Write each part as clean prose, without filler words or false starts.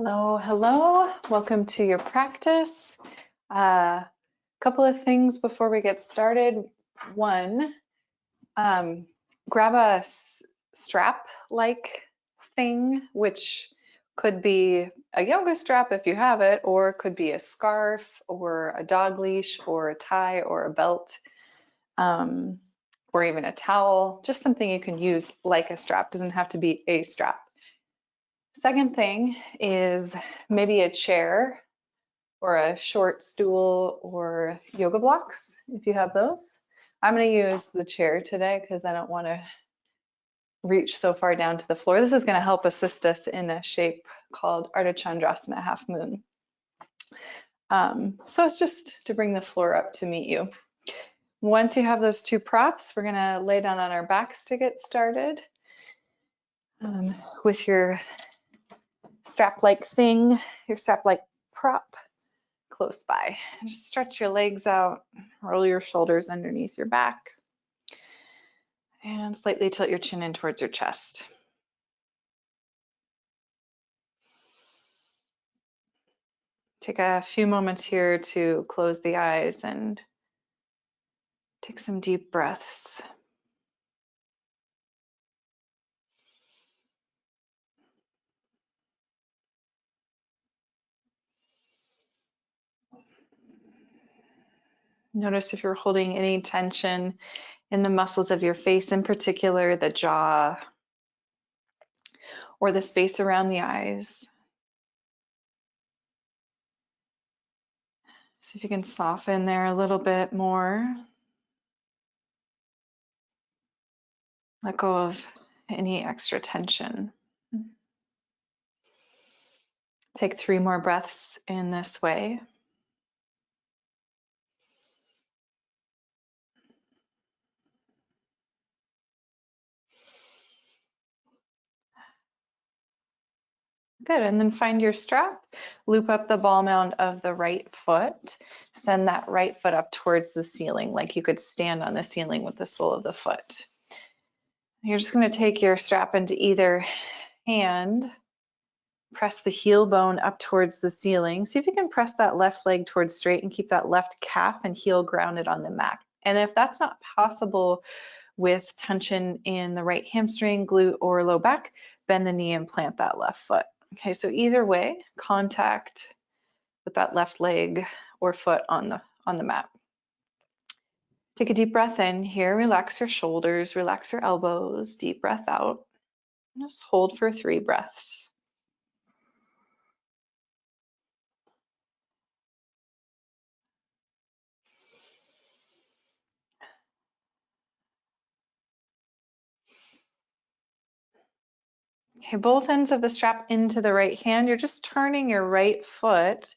Hello, hello. Welcome to your practice. A couple of things before we get started. One, grab a strap-like thing, which could be a yoga strap if you have it, or it could be a scarf or a dog leash or a tie or a belt, or even a towel, just something you can use like a strap. Doesn't have to be a strap. Second thing is maybe a chair or a short stool or yoga blocks if you have those. I'm going to use the chair today because I don't want to reach so far down to the floor. This is going to help assist us in a shape called Ardha Chandrasana half moon. So it's just to bring the floor up to meet you. Once you have those two props, we're going to lay down on our backs to get started with your strap-like thing, your strap-like prop close by. Just stretch your legs out, roll your shoulders underneath your back, and slightly tilt your chin in towards your chest. Take a few moments here to close the eyes and take some deep breaths. Notice if you're holding any tension in the muscles of your face, in particular the jaw or the space around the eyes. See if you can soften there a little bit more. Let go of any extra tension. Take 3 more breaths in this way. Good, and then find your strap, loop up the ball mound of the right foot, send that right foot up towards the ceiling, like you could stand on the ceiling with the sole of the foot. You're just going to take your strap into either hand, press the heel bone up towards the ceiling. See if you can press that left leg towards straight and keep that left calf and heel grounded on the mat. And if that's not possible with tension in the right hamstring, glute, or low back, bend the knee and plant that left foot. Okay, so either way, contact with that left leg or foot on the mat. Take a deep breath in here, relax your shoulders, relax your elbows, deep breath out. Just hold for 3 breaths. Okay, both ends of the strap into the right hand. You're just turning your right foot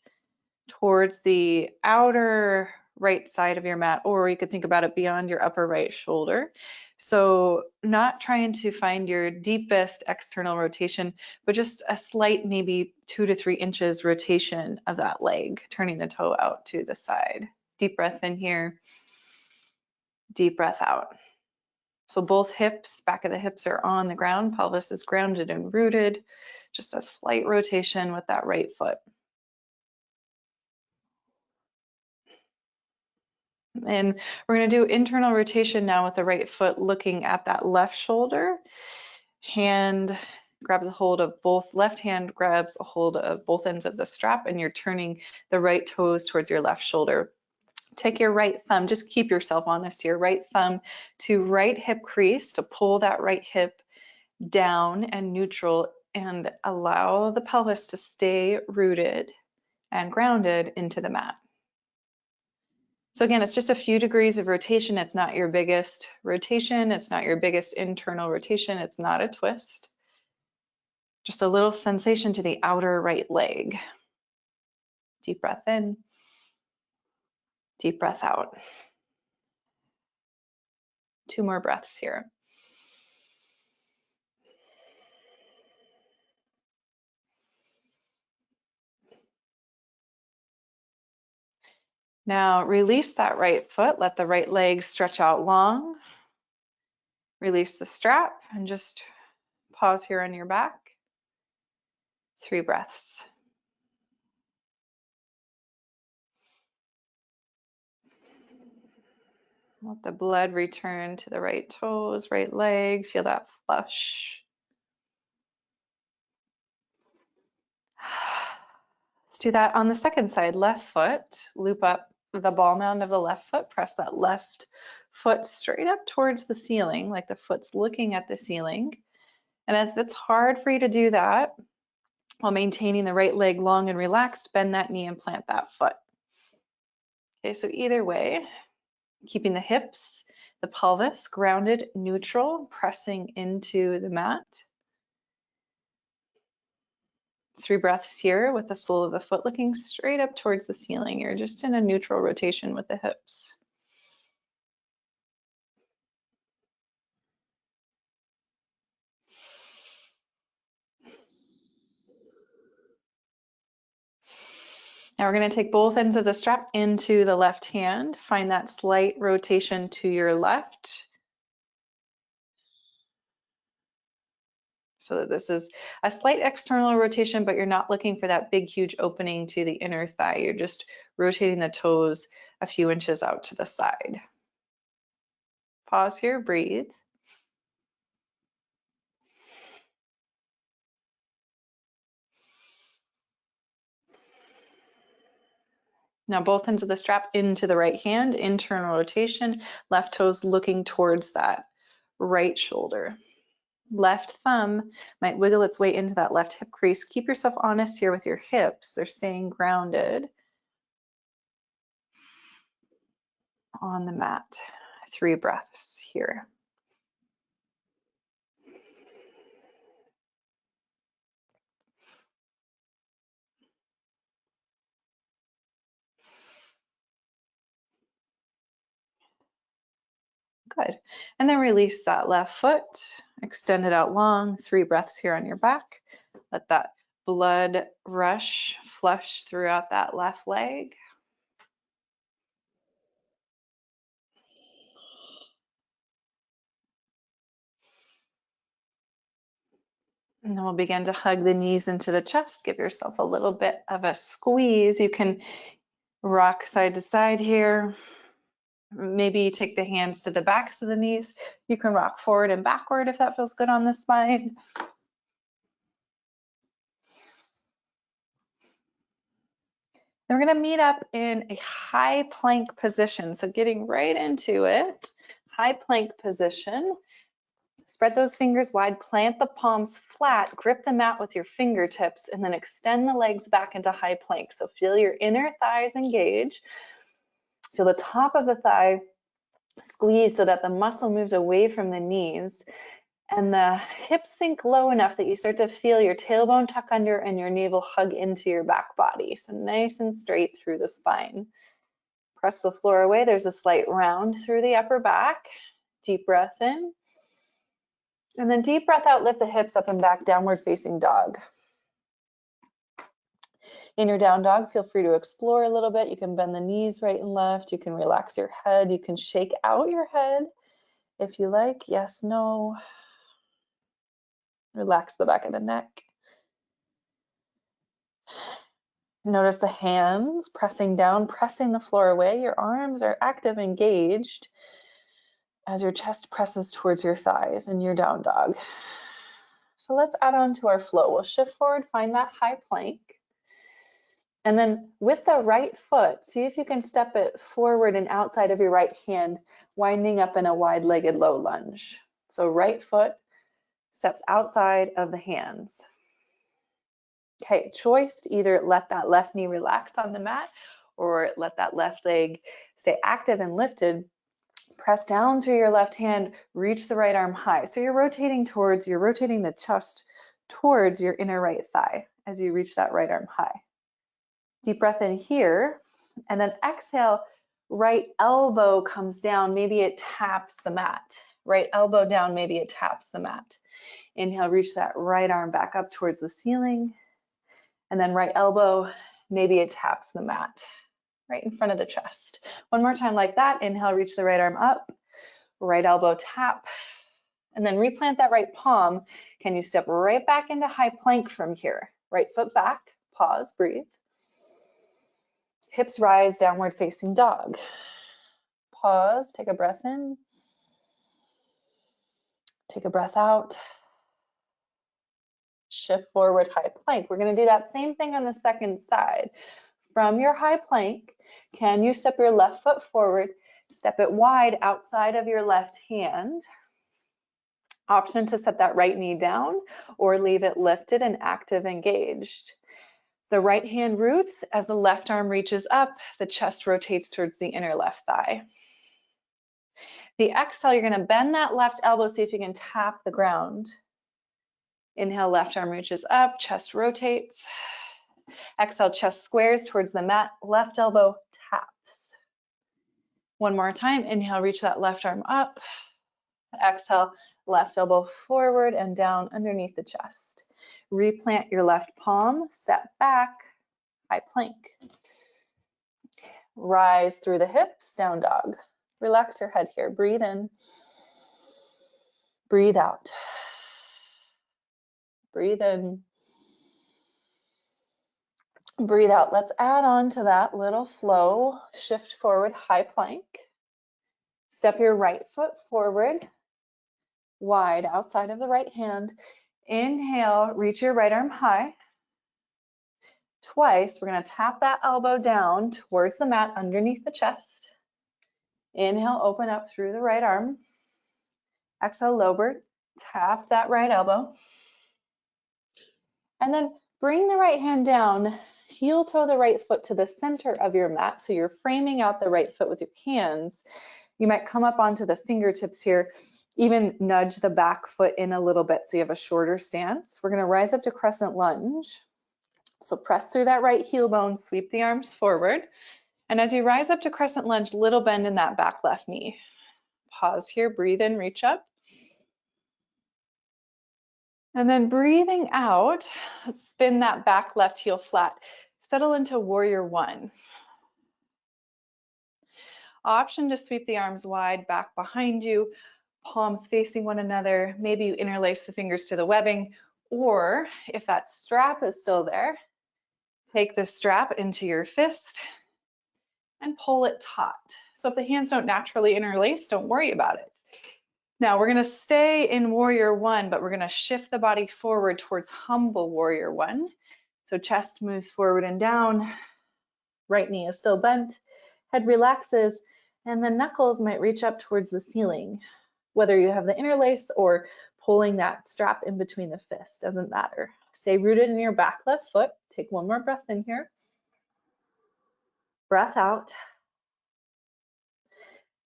towards the outer right side of your mat, or you could think about it beyond your upper right shoulder. So not trying to find your deepest external rotation, but just a slight, maybe 2 to 3 inches rotation of that leg, turning the toe out to the side. Deep breath in here, deep breath out. So both hips, back of the hips are on the ground, pelvis is grounded and rooted, just a slight rotation with that right foot. And we're going to do internal rotation now with the right foot looking at that left shoulder. Hand grabs a hold of both, left hand grabs a hold of both ends of the strap, and you're turning the right toes towards your left shoulder. Take your right thumb, just keep yourself honest here, right thumb to right hip crease to pull that right hip down and neutral and allow the pelvis to stay rooted and grounded into the mat. So again, it's just a few degrees of rotation. It's not your biggest rotation. It's not your biggest internal rotation. It's not a twist. Just a little sensation to the outer right leg. Deep breath in, deep breath out. 2 more breaths here. Now release that right foot. Let the right leg stretch out long. Release the strap and just pause here on your back. 3 breaths. Let the blood return to the right toes, right leg. Feel that flush. Let's do that on the second side. Left foot, loop up the ball mound of the left foot, press that left foot straight up towards the ceiling, like the foot's looking at the ceiling. And if it's hard for you to do that while maintaining the right leg long and relaxed, bend that knee and plant that foot. Okay, so either way, keeping the hips, the pelvis grounded, neutral, pressing into the mat. 3 breaths here with the sole of the foot looking straight up towards the ceiling. You're just in a neutral rotation with the hips. Now we're going to take both ends of the strap into the left hand. Find that slight rotation to your left. So that this is a slight external rotation, but you're not looking for that big, huge opening to the inner thigh. You're just rotating the toes a few inches out to the side. Pause here, breathe. Now both ends of the strap into the right hand, internal rotation, left toes looking towards that right shoulder. Left thumb might wiggle its way into that left hip crease. Keep yourself honest here with your hips. They're staying grounded on the mat. 3 breaths here. Good. And then release that left foot, extend it out long, 3 breaths here on your back. Let that blood rush, flush throughout that left leg. And then we'll begin to hug the knees into the chest. Give yourself a little bit of a squeeze. You can rock side to side here. Maybe take the hands to the backs of the knees. You can rock forward and backward if that feels good on the spine. Then we're going to meet up in a high plank position. So getting right into it, high plank position. Spread those fingers wide, plant the palms flat, grip the mat with your fingertips, and then extend the legs back into high plank. So feel your inner thighs engage. Feel the top of the thigh squeeze so that the muscle moves away from the knees and the hips sink low enough that you start to feel your tailbone tuck under and your navel hug into your back body. So nice and straight through the spine. Press the floor away. There's a slight round through the upper back. Deep breath in. And then deep breath out, lift the hips up and back, downward facing dog. In your down dog, feel free to explore a little bit. You can bend the knees right and left. You can relax your head. You can shake out your head if you like. Yes, no. Relax the back of the neck. Notice the hands pressing down, pressing the floor away. Your arms are active, engaged as your chest presses towards your thighs in your down dog. So let's add on to our flow. We'll shift forward, find that high plank. And then with the right foot, see if you can step it forward and outside of your right hand, winding up in a wide-legged low lunge. So right foot steps outside of the hands. Okay, choice to either let that left knee relax on the mat or let that left leg stay active and lifted. Press down through your left hand, reach the right arm high. So you're rotating the chest towards your inner right thigh as you reach that right arm high. Deep breath in here, and then exhale, right elbow comes down, maybe it taps the mat. Right elbow down, maybe it taps the mat. Inhale, reach that right arm back up towards the ceiling, and then right elbow, maybe it taps the mat, right in front of the chest. One more time like that, inhale, reach the right arm up, right elbow tap, and then replant that right palm. Can you step right back into high plank from here? Right foot back, pause, breathe. Hips rise, downward facing dog. Pause, take a breath in. Take a breath out. Shift forward, high plank. We're gonna do that same thing on the second side. From your high plank, can you step your left foot forward, step it wide outside of your left hand. Option to set that right knee down or leave it lifted and active, engaged. The right hand roots as the left arm reaches up, the chest rotates towards the inner left thigh. The exhale, you're gonna bend that left elbow, see if you can tap the ground. Inhale, left arm reaches up, chest rotates. Exhale, chest squares towards the mat, left elbow taps. One more time, inhale, reach that left arm up. Exhale, left elbow forward and down underneath the chest. Replant your left palm, step back, high plank. Rise through the hips, down dog. Relax your head here, breathe in, breathe out. Breathe in, breathe out. Let's add on to that little flow. Shift forward, high plank. Step your right foot forward, wide outside of the right hand. Inhale, reach your right arm high. Twice, we're gonna tap that elbow down towards the mat underneath the chest. Inhale, open up through the right arm. Exhale, lower, tap that right elbow. And then bring the right hand down, heel toe the right foot to the center of your mat. So you're framing out the right foot with your hands. You might come up onto the fingertips here, even nudge the back foot in a little bit so you have a shorter stance. We're gonna rise up to crescent lunge. So press through that right heel bone, sweep the arms forward. And as you rise up to crescent lunge, little bend in that back left knee. Pause here, breathe in, reach up. And then breathing out, spin that back left heel flat. Settle into warrior one. Option to sweep the arms wide back behind you, palms facing one another. Maybe you interlace the fingers to the webbing, or if that strap is still there, take the strap into your fist and pull it taut. So if the hands don't naturally interlace, don't worry about it. Now we're gonna stay in warrior one, but we're gonna shift the body forward towards humble warrior one. So chest moves forward and down, right knee is still bent, head relaxes, and the knuckles might reach up towards the ceiling. Whether you have the interlace or pulling that strap in between the fists, doesn't matter. Stay rooted in your back left foot. Take one more breath in here. Breath out.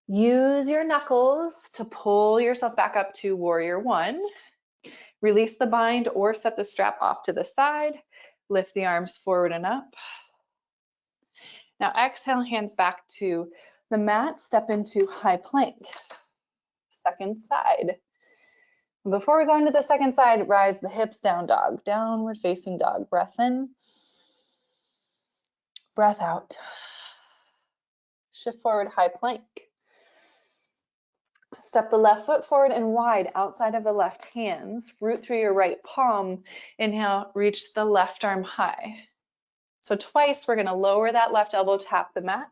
Use your knuckles to pull yourself back up to warrior one. Release the bind or set the strap off to the side. Lift the arms forward and up. Now exhale, hands back to the mat. Step into high plank. Second side. Before we go into the second side, rise the hips, down dog, downward facing dog. Breath in, breath out. Shift forward, high plank. Step the left foot forward and wide outside of the left hands. Root through your right palm. Inhale, reach the left arm high. So twice, we're gonna lower that left elbow, tap the mat.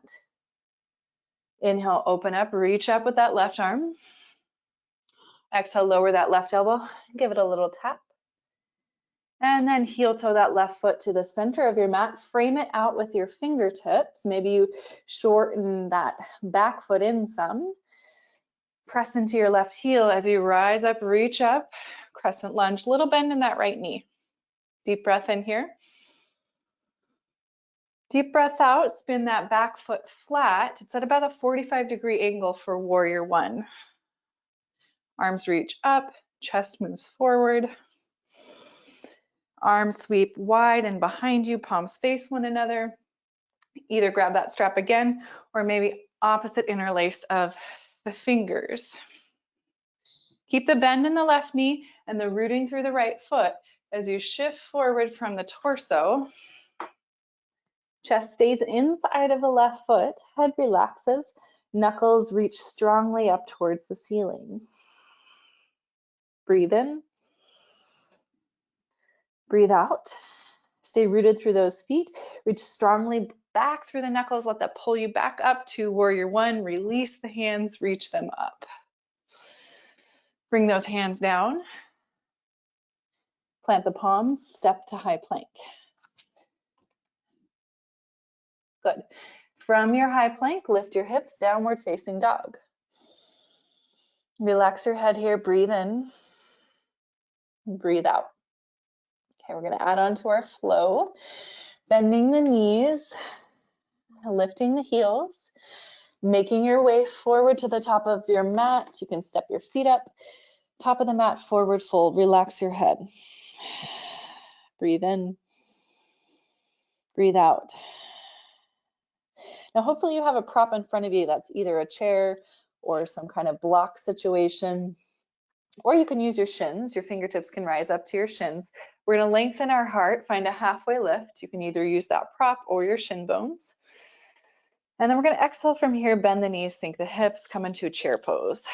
Inhale, open up, reach up with that left arm. Exhale, lower that left elbow, give it a little tap. And then heel toe that left foot to the center of your mat. Frame it out with your fingertips. Maybe you shorten that back foot in some. Press into your left heel as you rise up, reach up, crescent lunge, little bend in that right knee. Deep breath in here. Deep breath out, spin that back foot flat. It's at about a 45-degree angle for warrior one. Arms reach up, chest moves forward. Arms sweep wide and behind you, palms face one another. Either grab that strap again, or maybe opposite interlace of the fingers. Keep the bend in the left knee and the rooting through the right foot as you shift forward from the torso. Chest stays inside of the left foot, head relaxes, knuckles reach strongly up towards the ceiling. Breathe in, breathe out. Stay rooted through those feet. Reach strongly back through the knuckles. Let that pull you back up to warrior one. Release the hands, reach them up. Bring those hands down. Plant the palms, step to high plank. Good. From your high plank, lift your hips, downward facing dog. Relax your head here, breathe in, breathe out. Okay, we're gonna add on to our flow, bending the knees, lifting the heels, making your way forward to the top of your mat. You can step your feet up, top of the mat, forward fold, relax your head. Breathe in, breathe out. Now, hopefully you have a prop in front of you that's either a chair or some kind of block situation, or you can use your shins. Your fingertips can rise up to your shins. We're gonna lengthen our heart, find a halfway lift. You can either use that prop or your shin bones. And then we're gonna exhale from here, bend the knees, sink the hips, come into a chair pose.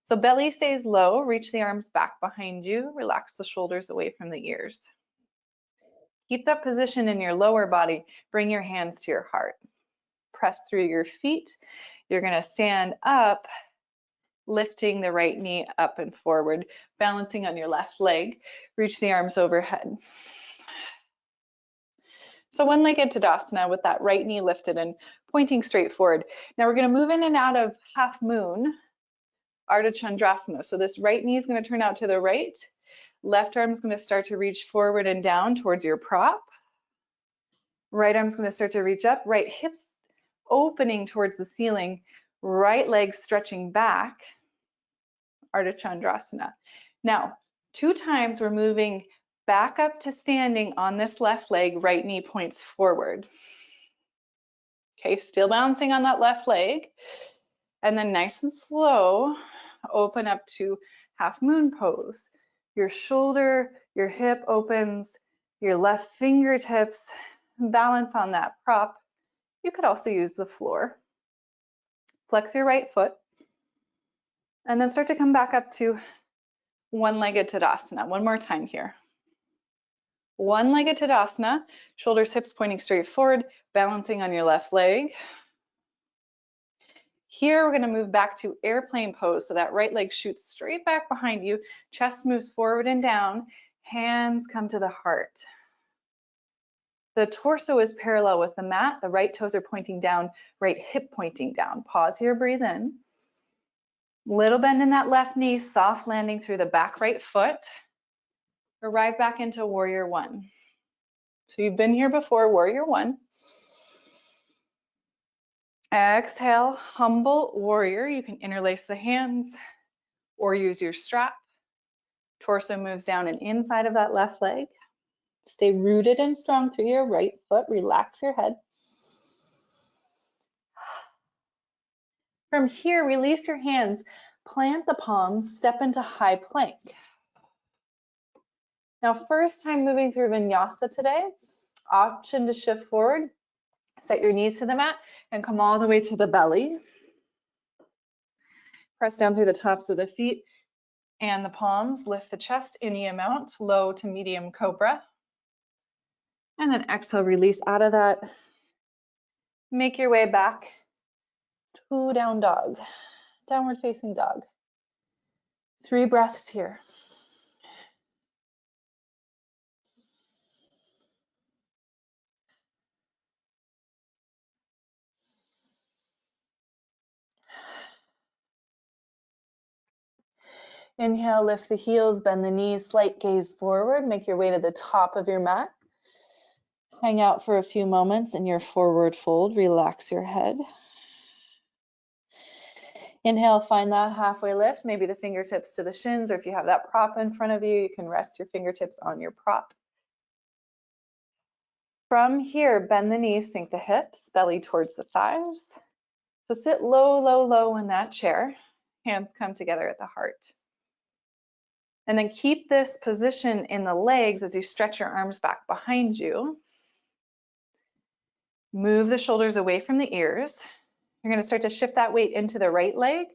So belly stays low, reach the arms back behind you, relax the shoulders away from the ears. Keep that position in your lower body, bring your hands to your heart. Press through your feet. You're gonna stand up, lifting the right knee up and forward, balancing on your left leg, reach the arms overhead. So one-legged Tadasana with that right knee lifted and pointing straight forward. Now we're gonna move in and out of half moon, Ardha Chandrasana. So this right knee is gonna turn out to the right, left arm is gonna start to reach forward and down towards your prop. Right arm's gonna start to reach up, right hips opening towards the ceiling, right leg stretching back, Ardha Chandrasana. Now, 2 times we're moving back up to standing on this left leg, right knee points forward. Okay, still balancing on that left leg. And then nice and slow, open up to half moon pose. Your shoulder, your hip opens, your left fingertips balance on that prop. You could also use the floor. Flex your right foot. And then start to come back up to one-legged Tadasana. One more time here. One-legged Tadasana, shoulders, hips pointing straight forward, balancing on your left leg. Here we're gonna move back to airplane pose, so that right leg shoots straight back behind you, chest moves forward and down, hands come to the heart. The torso is parallel with the mat, the right toes are pointing down, right hip pointing down. Pause here, breathe in. Little bend in that left knee, soft landing through the back right foot. Arrive back into warrior one. So you've been here before, warrior one. Exhale, humble warrior. You can interlace the hands or use your strap. Torso moves down and inside of that left leg. Stay rooted and strong through your right foot. Relax your head. From here, release your hands. Plant the palms, step into high plank. Now, first time moving through vinyasa today, option to shift forward. Set your knees to the mat and come all the way to the belly. Press down through the tops of the feet and the palms. Lift the chest any amount, low to medium cobra. And then exhale, release out of that. Make your way back to down dog, downward facing dog. 3 breaths here. Inhale, lift the heels, bend the knees, slight gaze forward. Make your way to the top of your mat. Hang out for a few moments in your forward fold. Relax your head. Inhale, find that halfway lift, maybe the fingertips to the shins, or if you have that prop in front of you, you can rest your fingertips on your prop. From here, bend the knees, sink the hips, belly towards the thighs. So sit low, low, low in that chair. Hands come together at the heart. And then keep this position in the legs as you stretch your arms back behind you. Move the shoulders away from the ears. You're going to start to shift that weight into the right leg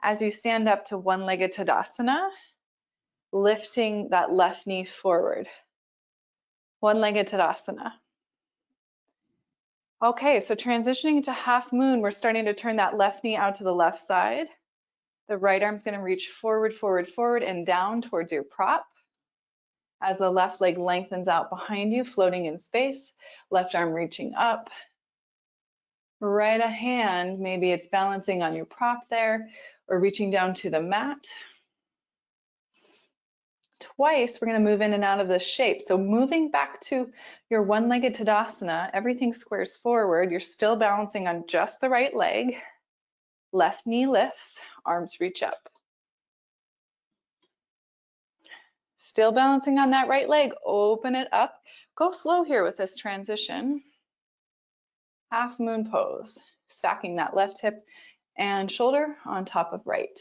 as you stand up to one-legged Tadasana, lifting that left knee forward. One-legged Tadasana. Okay, so transitioning to half moon, we're starting to turn that left knee out to the left side. The right arm's going to reach forward, forward, forward, and down towards your prop. As the left leg lengthens out behind you, floating in space, left arm reaching up. Right hand, maybe it's balancing on your prop there, or reaching down to the mat. Twice, we're going to move in and out of this shape. So moving back to your one-legged Tadasana, everything squares forward. You're still balancing on just the right leg. Left knee lifts, arms reach up. Still balancing on that right leg, open it up. Go slow here with this transition. Half moon pose, stacking that left hip and shoulder on top of right.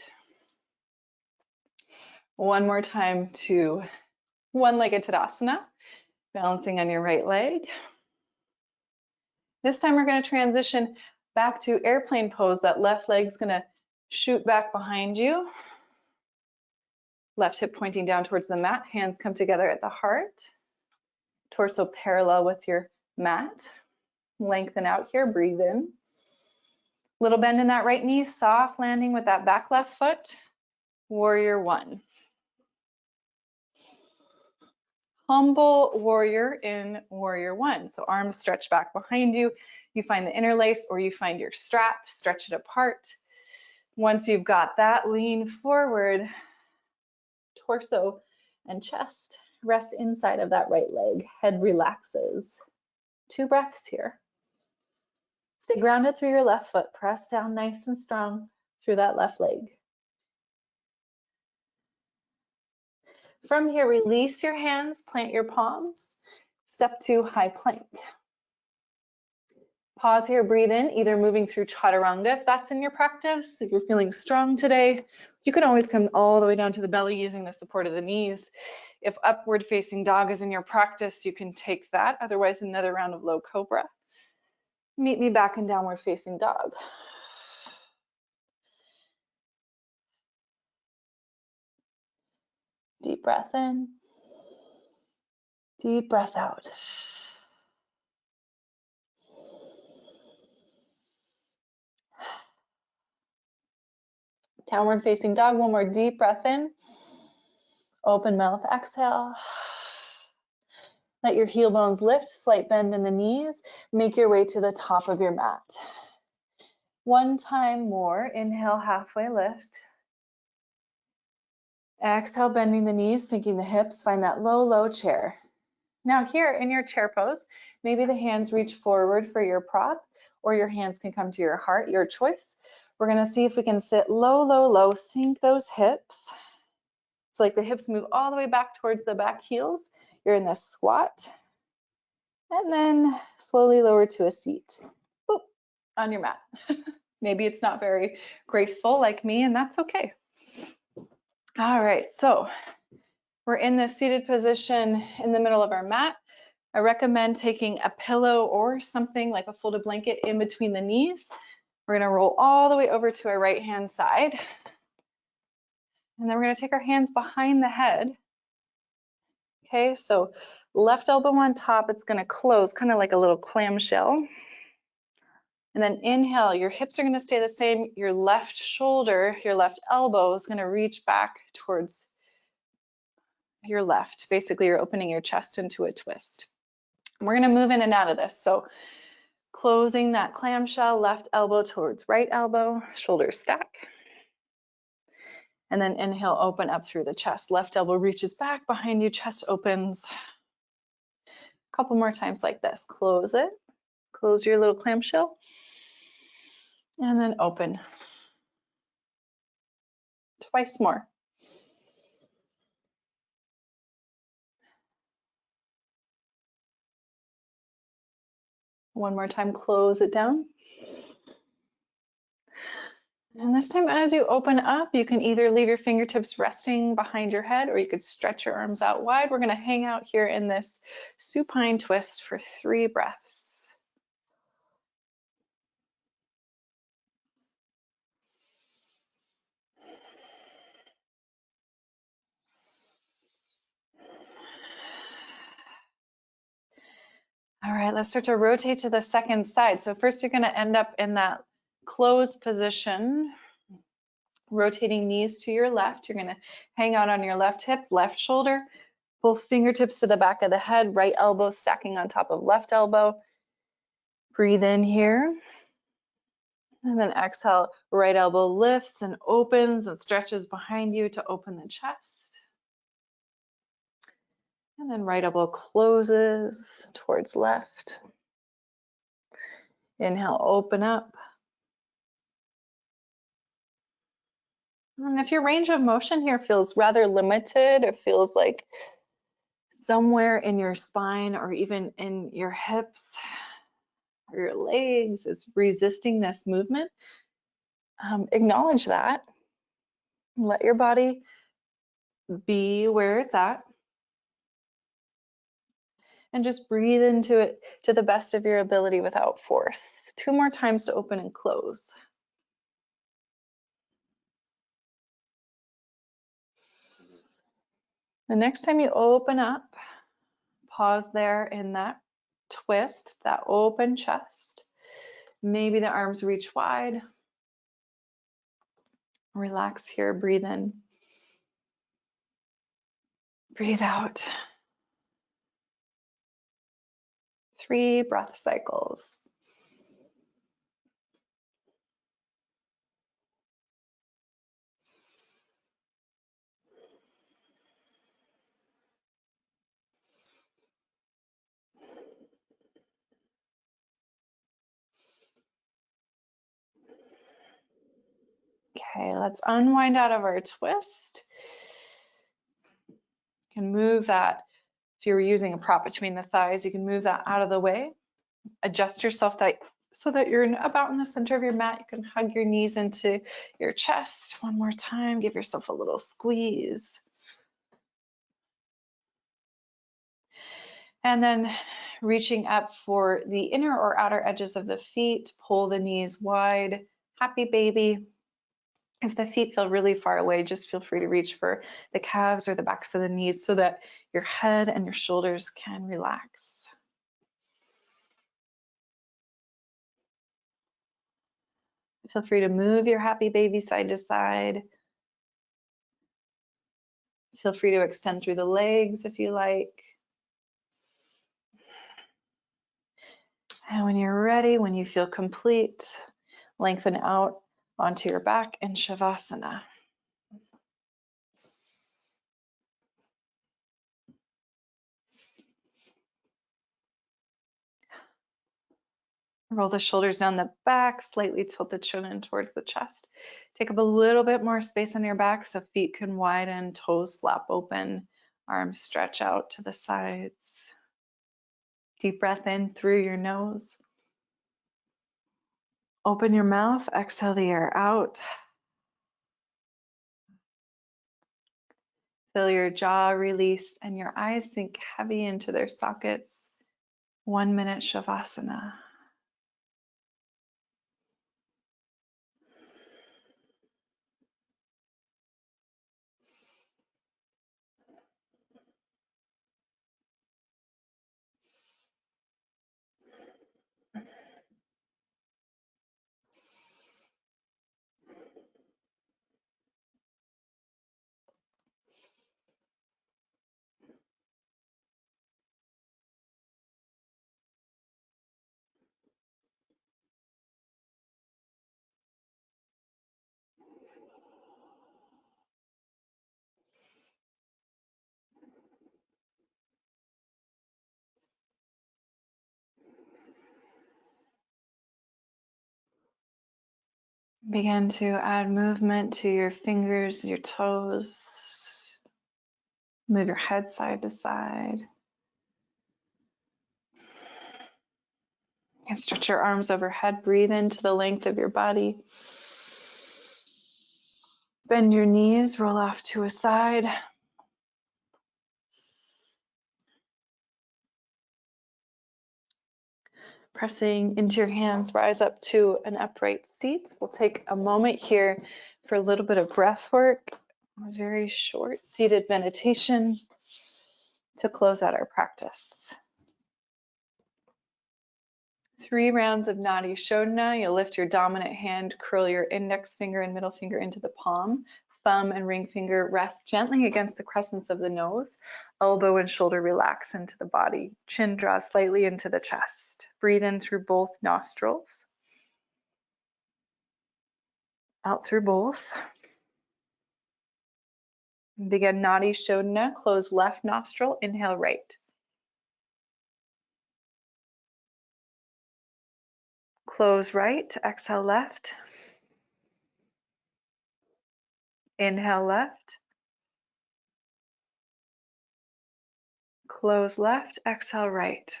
One more time to one-legged Tadasana, balancing on your right leg. This time we're going to transition back to airplane pose. That left leg's going to shoot back behind you. Left hip pointing down towards the mat, hands come together at the heart. Torso parallel with your mat. Lengthen out here, breathe in. Little bend in that right knee, soft landing with that back left foot. Warrior one. Humble warrior in warrior one. So arms stretch back behind you. You find the interlace or you find your strap, stretch it apart. Once you've got that, lean forward, torso and chest rest inside of that right leg. Head relaxes. 2 breaths here. Stay grounded through your left foot. Press down nice and strong through that left leg. From here, release your hands, plant your palms. Step 2, high plank. Pause here, breathe in, either moving through chaturanga if that's in your practice. If you're feeling strong today, you can always come all the way down to the belly using the support of the knees. If upward facing dog is in your practice, you can take that. Otherwise, another round of low cobra. Meet me back in downward facing dog. Deep breath in. Deep breath out. Downward facing dog, one more deep breath in. Open mouth, exhale. Let your heel bones lift, slight bend in the knees. Make your way to the top of your mat. One time more, inhale, halfway lift. Exhale, bending the knees, sinking the hips, find that low, low chair. Now here in your chair pose, maybe the hands reach forward for your prop, or your hands can come to your heart, your choice. We're gonna see if we can sit low, low, low, sink those hips. So like the hips move all the way back towards the back heels. You're in this squat. And then slowly lower to a seat. Boop, on your mat. Maybe it's not very graceful like me, and that's okay. All right, so we're in this seated position in the middle of our mat. I recommend taking a pillow or something like a folded blanket in between the knees. We're gonna roll all the way over to our right hand side. And then we're gonna take our hands behind the head. Okay, so left elbow on top, it's gonna close kind of like a little clamshell. And then inhale, your hips are gonna stay the same. Your left shoulder, your left elbow is gonna reach back towards your left. Basically, you're opening your chest into a twist. And we're gonna move in and out of this. So closing that clamshell, left elbow towards right elbow, shoulders stack. And then inhale, open up through the chest. Left elbow reaches back behind you, chest opens. A couple more times like this. Close it, close your little clamshell. And then open. Twice more. One more time, close it down. And this time as you open up, you can either leave your fingertips resting behind your head or you could stretch your arms out wide. We're gonna hang out here in this supine twist for 3 breaths. All right, let's start to rotate to the second side. So first you're going to end up in that closed position, rotating knees to your left. You're going to hang out on your left hip, left shoulder, both fingertips to the back of the head, right elbow stacking on top of left elbow. Breathe in here. And then exhale, right elbow lifts and opens and stretches behind you to open the chest. And then right elbow closes towards left. Inhale, open up. And if your range of motion here feels rather limited, it feels like somewhere in your spine or even in your hips or your legs is resisting this movement, acknowledge that. Let your body be where it's at. And just breathe into it to the best of your ability without force. 2 more times to open and close. The next time you open up, pause there in that twist, that open chest. Maybe the arms reach wide. Relax here, breathe in. Breathe out. 3 breath cycles. Okay, let's unwind out of our twist. You can move that, if you're using a prop between the thighs, you can move that out of the way. Adjust yourself so that you're about in the center of your mat. You can hug your knees into your chest. One more time, give yourself a little squeeze. And then reaching up for the inner or outer edges of the feet, pull the knees wide, happy baby. If the feet feel really far away, just feel free to reach for the calves or the backs of the knees so that your head and your shoulders can relax. Feel free to move your happy baby side to side. Feel free to extend through the legs if you like. And when you're ready, when you feel complete, lengthen out onto your back in Shavasana. Roll the shoulders down the back, slightly tilt the chin in towards the chest. Take up a little bit more space on your back so feet can widen, toes flap open, arms stretch out to the sides. Deep breath in through your nose. Open your mouth, exhale the air out. Feel your jaw release and your eyes sink heavy into their sockets. 1 minute Shavasana. Begin to add movement to your fingers, your toes. Move your head side to side. And stretch your arms overhead. Breathe into the length of your body. Bend your knees, roll off to a side. Pressing into your hands, rise up to an upright seat. We'll take a moment here for a little bit of breath work, a very short seated meditation to close out our practice. 3 rounds of Nadi Shodhana. You'll lift your dominant hand, curl your index finger and middle finger into the palm. Thumb and ring finger rest gently against the crescents of the nose. Elbow and shoulder relax into the body. Chin draws slightly into the chest. Breathe in through both nostrils. Out through both. Begin Nadi Shodhana. Close left nostril. Inhale right. Close right. Exhale left. Inhale left. Close left. Exhale right.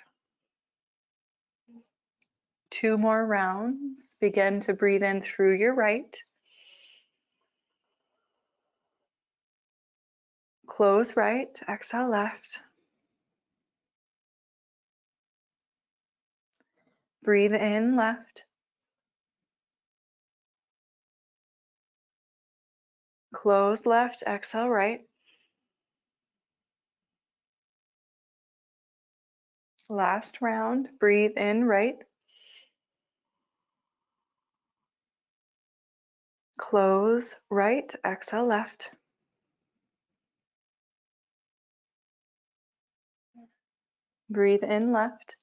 2 more rounds. Begin to breathe in through your right. Close right. Exhale left. Breathe in left. Close left. Exhale right. Last round. Breathe in right. Close right. Exhale left. Breathe in left.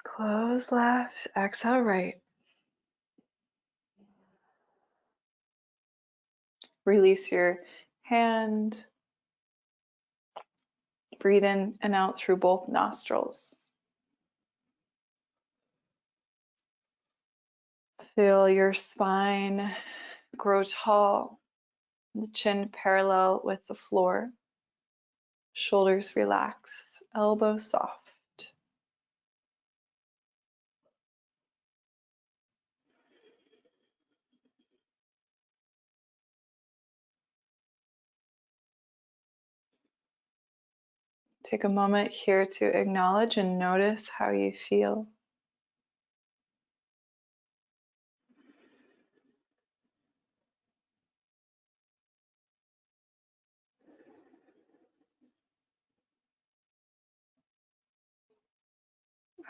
Close left. Exhale right. Release your hand. Breathe in and out through both nostrils. Feel your spine grow tall, the chin parallel with the floor. Shoulders relax, elbows soft. Take a moment here to acknowledge and notice how you feel.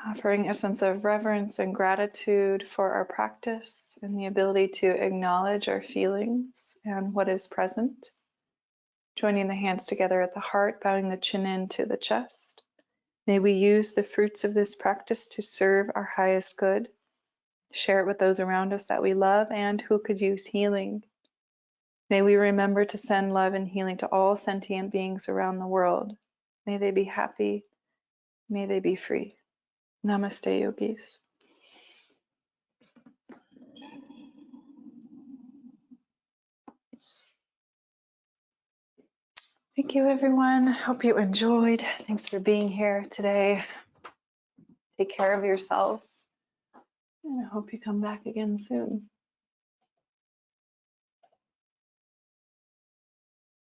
Offering a sense of reverence and gratitude for our practice and the ability to acknowledge our feelings and what is present. Joining the hands together at the heart, bowing the chin into the chest. May we use the fruits of this practice to serve our highest good, share it with those around us that we love and who could use healing. May we remember to send love and healing to all sentient beings around the world. May they be happy. May they be free. Namaste, yogis. Thank you, everyone. Hope you enjoyed. Thanks for being here today. Take care of yourselves. And I hope you come back again soon.